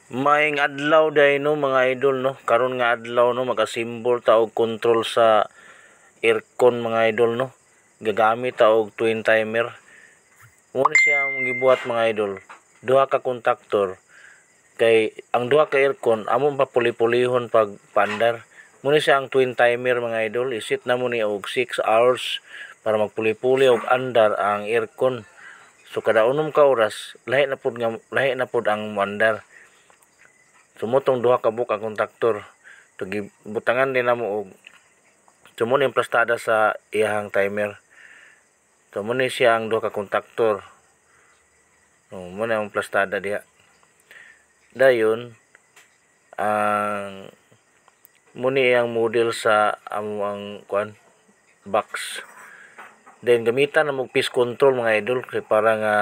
Maing adlaw day no mga idol no. Karon nga adlaw no makasimbol ta og control sa aircon mga idol no. Gagamit ta og twin timer. Mo ni siya ang gibuhat mga idol. Duha ka kontaktor kay ang duha ka aircon amon pa puli-pulihon pag paandar. Mo ni siya ang twin timer mga idol. Isit na mo ni og 6 hours para magpuli-puli og andar ang aircon. So kada unom ka oras lahi na pud ang andar. Sumutong duha ka buok ang kontaktor. Butangan din namo og sumo ni plastada sa iyahang timer. Sumo ni siya ang duha ka kontaktor. Mo na ang plastada diha. Dayon ang muni ang model sa ang box. Then gamitan na mo piece control mga idol kay para nga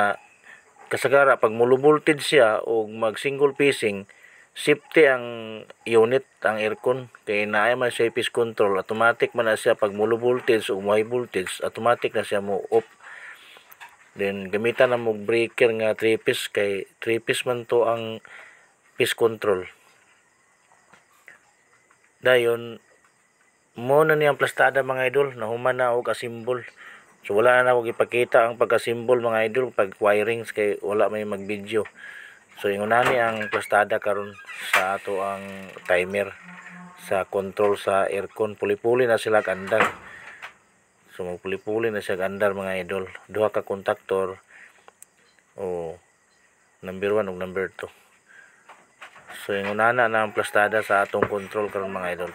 kasagara pag mulo voltage siya o mag single piecing safety ang unit ang aircon kay naay man siya piece control automatic man na siya pag mulo voltage o high voltage automatic na siya mo off. Then gamitan na mo breaker nga 3 piece kay 3 piece man to ang piece control. Dayon mo na niyang plastada mga idol nahuman na og asimbol. So wala na ako ipakita ang pagka-symbol mga idol pag wirings kay wala may mag-video. So ingunani ang plastada karon sa ato ang timer sa control sa aircon. Puli-puli na sila andar. So magpuli-puli na siya andar mga idol. Duha ka kontaktor o number 1 ug number 2. So ingunana na ang plastada sa atong control karon mga idol.